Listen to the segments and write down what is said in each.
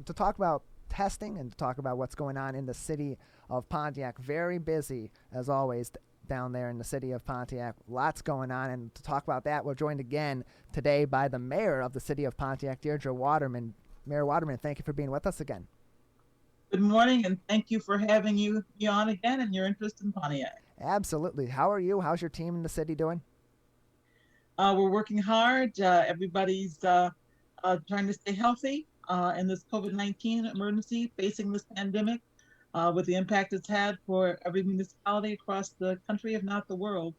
to talk about testing and to talk about what's going on in the city of Pontiac. Very busy, as always, down there in the city of Pontiac. Lots going on. And to talk about that, we're joined again today by the mayor of the city of Pontiac, Deirdre Waterman. Mayor Waterman, thank you for being with us again. Good morning, and thank you for having me on again and your interest in Pontiac. Absolutely. How are you? How's your team in the city doing? We're working hard. Everybody's trying to stay healthy in this COVID-19 emergency, facing this pandemic with the impact it's had for every municipality across the country, if not the world.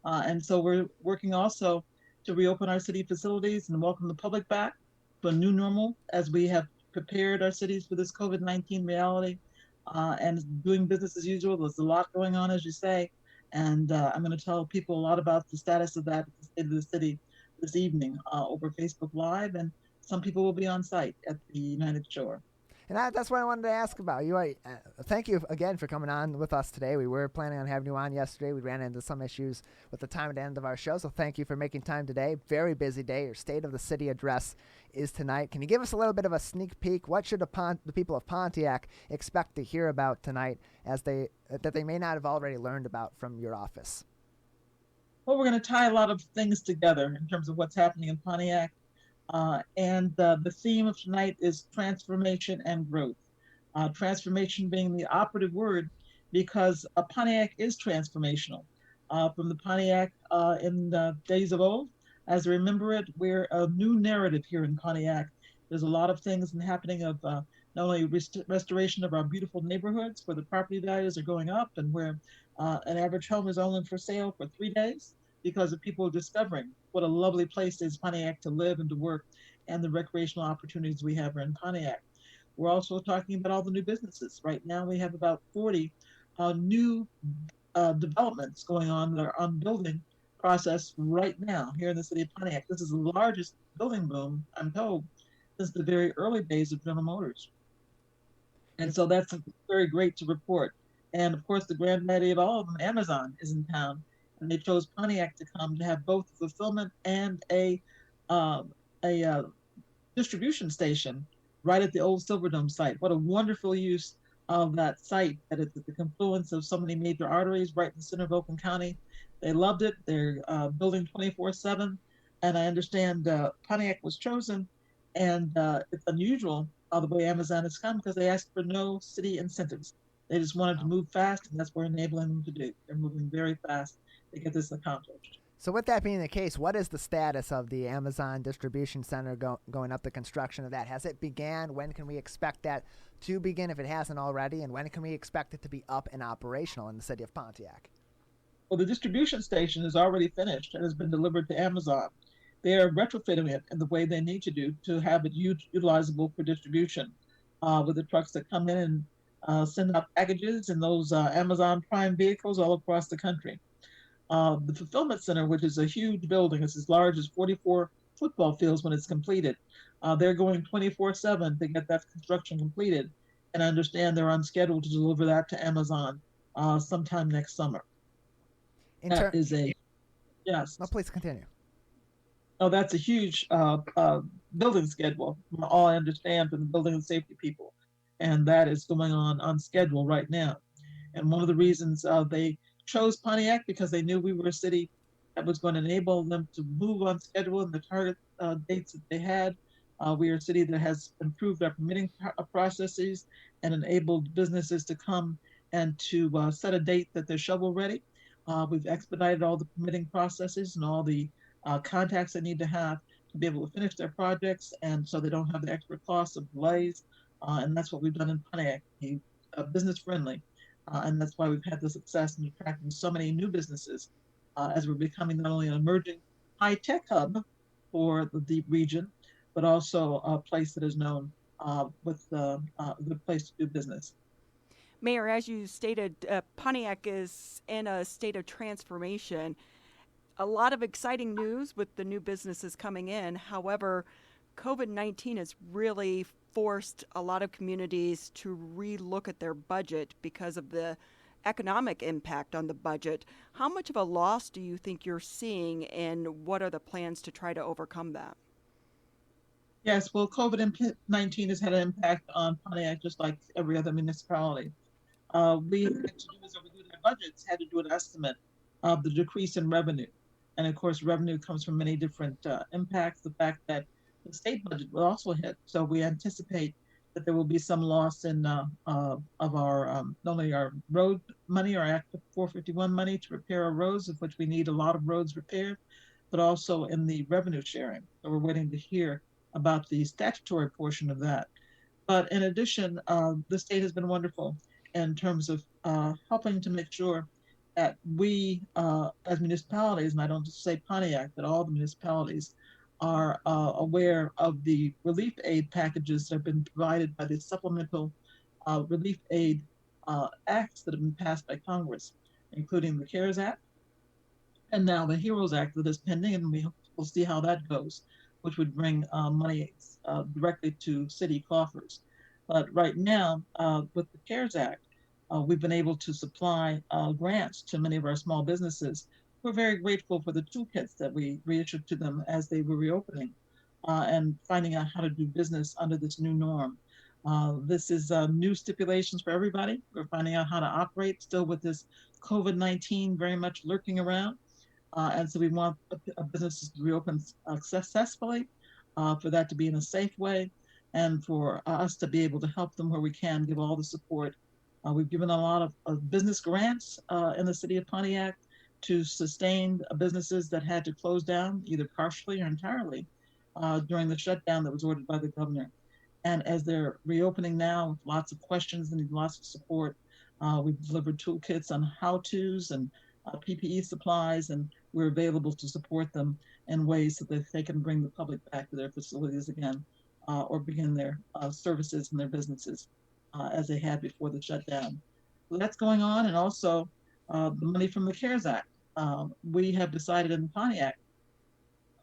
And so we're working also to reopen our city facilities and welcome the public back to a new normal as we have prepared our cities for this COVID-19 reality and doing business as usual. There's a lot going on, as you say, and I'm going to tell people a lot about the status of that at the State of the City this evening over Facebook Live, and some people will be on site at the United Shore. And that's what I wanted to ask about you. Thank you again for coming on with us today. We were planning on having you on yesterday. We ran into some issues with the time at the end of our show, so thank you for making time today. Very busy day. Your State of the City address is tonight. Can you give us a little bit of a sneak peek? What should the people of Pontiac expect to hear about tonight that they may not have already learned about from your office? Well, we're going to tie a lot of things together in terms of what's happening in Pontiac. And the theme of tonight is transformation and growth. Transformation being the operative word because Pontiac is transformational. From the Pontiac in the days of old, as I remember it, we're a new narrative here in Pontiac. There's a lot of things happening of not only restoration of our beautiful neighborhoods where the property values are going up and where an average home is only for sale for 3 days because of people discovering what a lovely place is Pontiac to live and to work and the recreational opportunities we have in Pontiac. We're also talking about all the new businesses. Right now we have about 40 new developments going on that are on building process right now here in the city of Pontiac. This is the largest building boom, I'm told, since the very early days of General Motors. And so that's very great to report. And of course, the granddaddy of all of them, Amazon, is in town. And they chose Pontiac to come to have both fulfillment and a distribution station right at the old Silverdome site. What a wonderful use of that site, that it's at the confluence of so many major arteries right in the center of Oakland County. They loved it. They're building 24/7. And I understand Pontiac was chosen. And it's unusual the way Amazon has come because they asked for no city incentives. They just wanted to move fast, and that's what we're enabling them to do. They're moving very fast to get this accomplished. So with that being the case, what is the status of the Amazon distribution center going up, the construction of that? Has it began? When can we expect that to begin if it hasn't already? And when can we expect it to be up and operational in the city of Pontiac? Well, the distribution station is already finished and has been delivered to Amazon. They are retrofitting it in the way they need to do to have it utilizable for distribution with the trucks that come in and send out packages in those Amazon Prime vehicles all across the country. The fulfillment center, which is a huge building, it's as large as 44 football fields when it's completed. They're going 24/7 to get that construction completed, and I understand they're on schedule to deliver that to Amazon sometime next summer. That is a yes. No, please continue. Oh, that's a huge building schedule, from all I understand from the building and safety people, and that is going on schedule right now. And one of the reasons they chose Pontiac because they knew we were a city that was going to enable them to move on schedule and the target dates that they had. We are a city that has improved our permitting processes and enabled businesses to come and to set a date that they're shovel ready. We've expedited all the permitting processes and all the contacts they need to have to be able to finish their projects, and so they don't have the extra costs of delays. And that's what we've done in Pontiac, business friendly. And that's why we've had the success in attracting so many new businesses as we're becoming not only an emerging high-tech hub for the region, but also a place that is known with a good place to do business. Mayor, as you stated, Pontiac is in a state of transformation. A lot of exciting news with the new businesses coming in. However, COVID-19 has really forced a lot of communities to relook at their budget because of the economic impact on the budget. How much of a loss do you think you're seeing, and what are the plans to try to overcome that? Yes, well, COVID-19 has had an impact on Pontiac just like every other municipality. We had to do, as we do their budgets, had to do an estimate of the decrease in revenue. And of course, revenue comes from many different impacts. The fact that the state budget will also hit. So we anticipate that there will be some loss in of our not only our road money, our Act 451 money to repair our roads, of which we need a lot of roads repaired, but also in the revenue sharing. So we're waiting to hear about the statutory portion of that. But in addition, the state has been wonderful in terms of helping to make sure that we, as municipalities, and I don't just say Pontiac, but all the municipalities, are aware of the relief aid packages that have been provided by the supplemental relief aid acts that have been passed by Congress, including the CARES Act and now the HEROES Act that is pending, and we'll see how that goes, which would bring money directly to city coffers. But right now, with the CARES Act, we've been able to supply grants to many of our small businesses. We're very grateful for the toolkits that we reissued to them as they were reopening and finding out how to do business under this new norm. This is new stipulations for everybody. We're finding out how to operate still with this COVID-19 very much lurking around. And so we want businesses to reopen successfully, for that to be in a safe way, and for us to be able to help them where we can, give all the support. We've given a lot of business grants in the city of Pontiac to sustain businesses that had to close down, either partially or entirely, during the shutdown that was ordered by the governor. And as they're reopening now with lots of questions and lots of support, we've delivered toolkits on how-tos and PPE supplies, and we're available to support them in ways so that they can bring the public back to their facilities again, or begin their services and their businesses as they had before the shutdown. So that's going on, and also the money from the CARES Act. We have decided in Pontiac,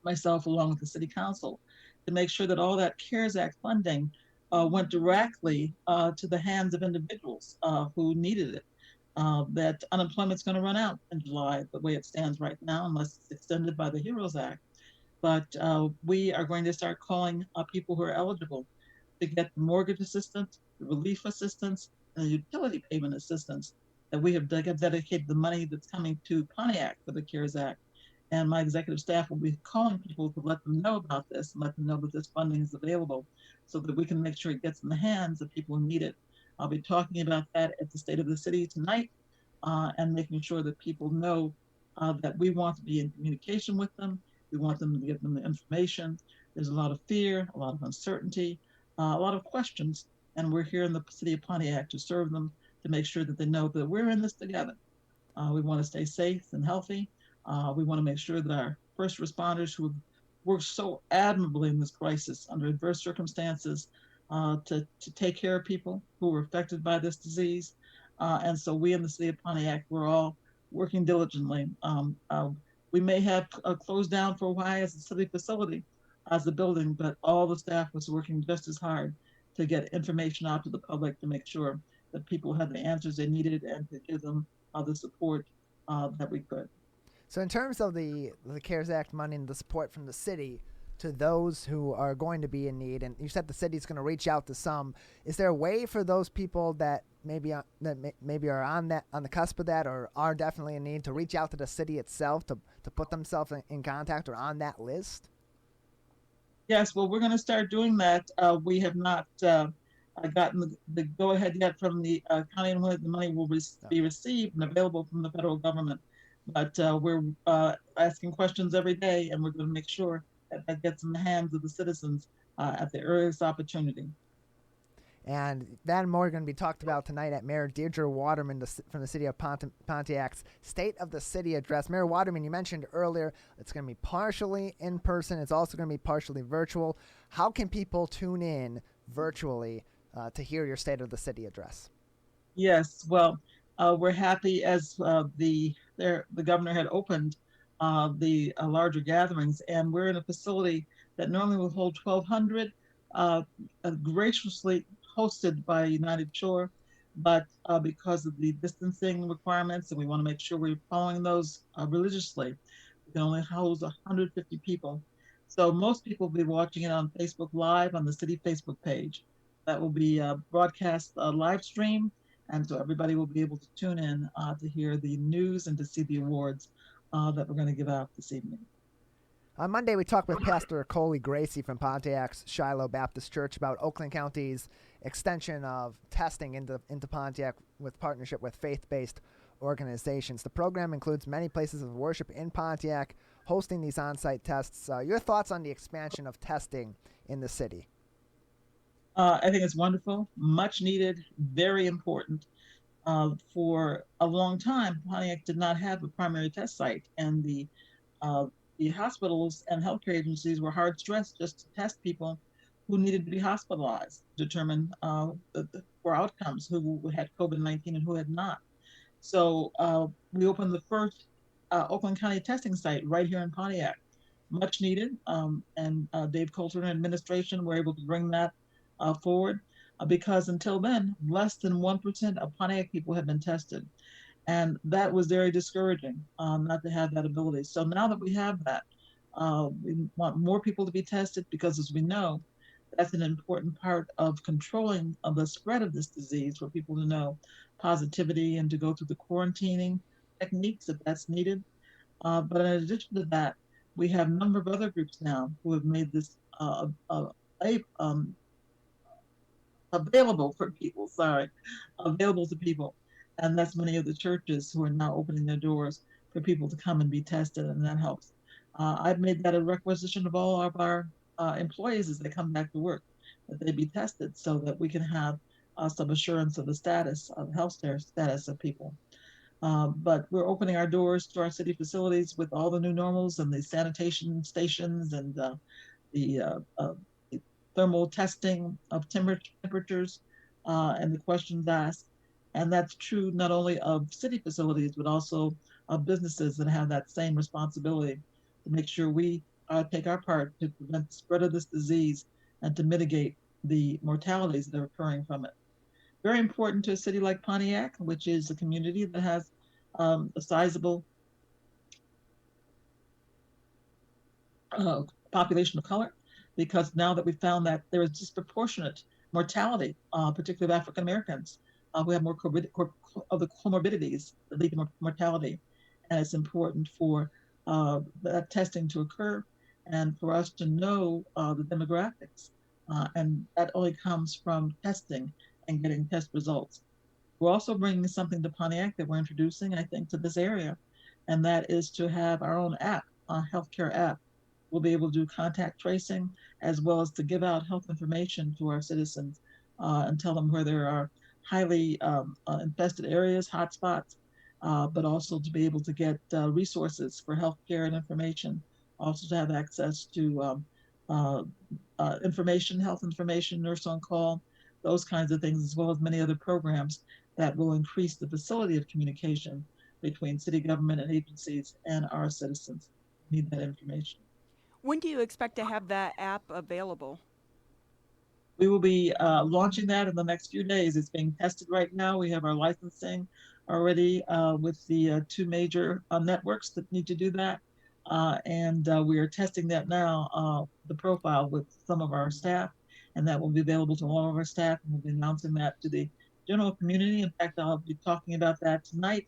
myself along with the City Council, to make sure that all that CARES Act funding went directly to the hands of individuals who needed it. That unemployment's going to run out in July, the way it stands right now, unless it's extended by the HEROES Act. But we are going to start calling people who are eligible to get the mortgage assistance, the relief assistance, and the utility payment assistance that we have dedicated the money that's coming to Pontiac for the CARES Act. And my executive staff will be calling people to let them know about this and let them know that this funding is available so that we can make sure it gets in the hands of people who need it. I'll be talking about that at the State of the City tonight, and making sure that people know that we want to be in communication with them. We want them to give them the information. There's a lot of fear, a lot of uncertainty, a lot of questions, and we're here in the City of Pontiac to serve them, to make sure that they know that we're in this together. We want to stay safe and healthy. We want to make sure that our first responders who have worked so admirably in this crisis under adverse circumstances to take care of people who were affected by this disease. And so we in the City of Pontiac, we're all working diligently. We may have closed down for a while as a city facility, as a building, but all the staff was working just as hard to get information out to the public to make sure that people had the answers they needed and to give them the support that we could. So in terms of the CARES Act money and the support from the city to those who are going to be in need, and you said the city's going to reach out to some, is there a way for those people that maybe are on the cusp of that or are definitely in need to reach out to the city itself to put themselves in contact or on that list? Yes, well, we're going to start doing that. We have not gotten the go-ahead yet from the county and when the money will be received and available from the federal government. But we're asking questions every day, and we're going to make sure that gets in the hands of the citizens at the earliest opportunity. And that and more are going to be talked about tonight at Mayor Deirdre Waterman from the City of Pontiac's State of the City Address. Mayor Waterman, you mentioned earlier it's going to be partially in person. It's also going to be partially virtual. How can people tune in virtually to hear your State of the City Address? Yes, well, we're happy as the governor had opened the larger gatherings, and we're in a facility that normally will hold 1,200, graciously hosted by United Shore, but because of the distancing requirements, and we want to make sure we're following those religiously, we can only house 150 people. So most people will be watching it on Facebook Live on the city Facebook page. That will be broadcast live stream, and so everybody will be able to tune in to hear the news and to see the awards that we're going to give out this evening. On Monday, we talked with Pastor Coley Gracie from Pontiac's Shiloh Baptist Church about Oakland County's extension of testing into Pontiac with partnership with faith-based organizations. The program includes many places of worship in Pontiac hosting these on-site tests. Your thoughts on the expansion of testing in the city? I think it's wonderful, much needed, very important. For a long time, Pontiac did not have a primary test site, and the hospitals and healthcare agencies were hard stressed just to test people who needed to be hospitalized, determine for outcomes, who had COVID-19 and who had not. So we opened the first Oakland County testing site right here in Pontiac, much needed, and Dave Coulter and administration were able to bring that forward because until then, less than 1% of Pontiac people had been tested. And that was very discouraging not to have that ability. So now that we have that, we want more people to be tested because, as we know, that's an important part of controlling the spread of this disease for people to know positivity and to go through the quarantining techniques if that's needed. But in addition to that, we have a number of other groups now who have made this available for people, available to people. And that's many of the churches who are now opening their doors for people to come and be tested, and that helps. I've made that a requisition of all of our employees as they come back to work, that they be tested so that we can have some assurance of the status of health status of people. But we're opening our doors to our city facilities with all the new normals and the sanitation stations and the thermal testing of temperatures and the questions asked. And that's true not only of city facilities, but also of businesses that have that same responsibility to make sure we take our part to prevent the spread of this disease and to mitigate the mortalities that are occurring from it. Very important to a city like Pontiac, which is a community that has a sizable population of color, because now that we found that there is disproportionate mortality, particularly of African Americans, who have more of the comorbidities that lead to mortality. And it's important for that testing to occur and for us to know the demographics. And that only comes from testing and getting test results. We're also bringing something to Pontiac that we're introducing, I think, to this area, and that is to have our own app, a healthcare app. We'll be able to do contact tracing as well as to give out health information to our citizens and tell them where there are highly infested areas, hotspots, but also to be able to get resources for healthcare and information, also to have access to information, health information, nurse on call, those kinds of things, as well as many other programs that will increase the facility of communication between city government and agencies and our citizens. We need that information. When do you expect to have that app available? We will be launching that in the next few days. It's being tested right now. We have our licensing already with the two major networks that need to do that. And we are testing that now, the profile with some of our staff, and that will be available to all of our staff, and we'll be announcing that to the general community. In fact, I'll be talking about that tonight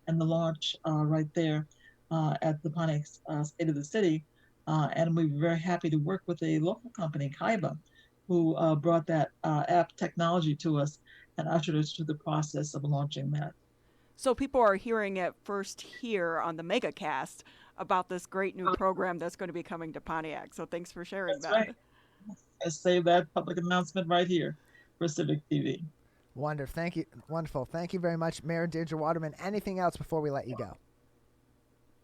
and the launch right there at the Pontiac State of the City. And we were very happy to work with a local company, Kaiba, who brought that app technology to us and ushered us through the process of launching that. So people are hearing it first here on the MegaCast about this great new program that's going to be coming to Pontiac. So thanks for sharing that. Right. I saved that public announcement right here for Civic TV. Wonderful. Thank you. Wonderful. Thank you very much, Mayor Deirdre Waterman. Anything else before we let you go?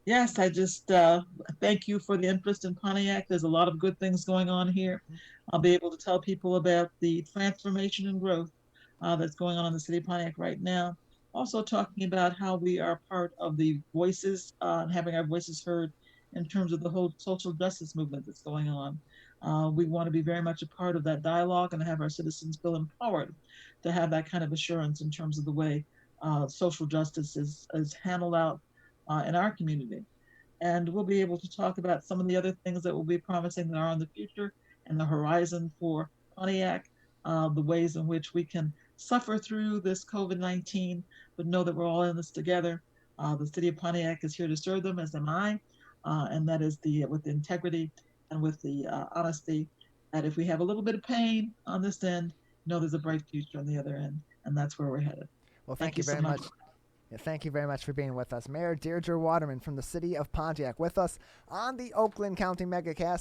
Yes, I just thank you for the interest in Pontiac. There's a lot of good things going on here. I'll be able to tell people about the transformation and growth that's going on in the city of Pontiac right now. Also talking about how we are part of the voices and having our voices heard in terms of the whole social justice movement that's going on. We want to be very much a part of that dialogue and have our citizens feel empowered to have that kind of assurance in terms of the way social justice is handled out in our community. and we'll be able to talk about some of the other things that will be promising that are in the future and the horizon for Pontiac, the ways in which we can suffer through this COVID-19, but know that we're all in this together. The city of Pontiac is here to serve them, as am I, and that is with the integrity and with the honesty that if we have a little bit of pain on this end, know there's a bright future on the other end, and that's where we're headed. Well, thank you very much. Yeah, thank you very much for being with us. Mayor Deirdre Waterman from the city of Pontiac with us on the Oakland County MegaCast.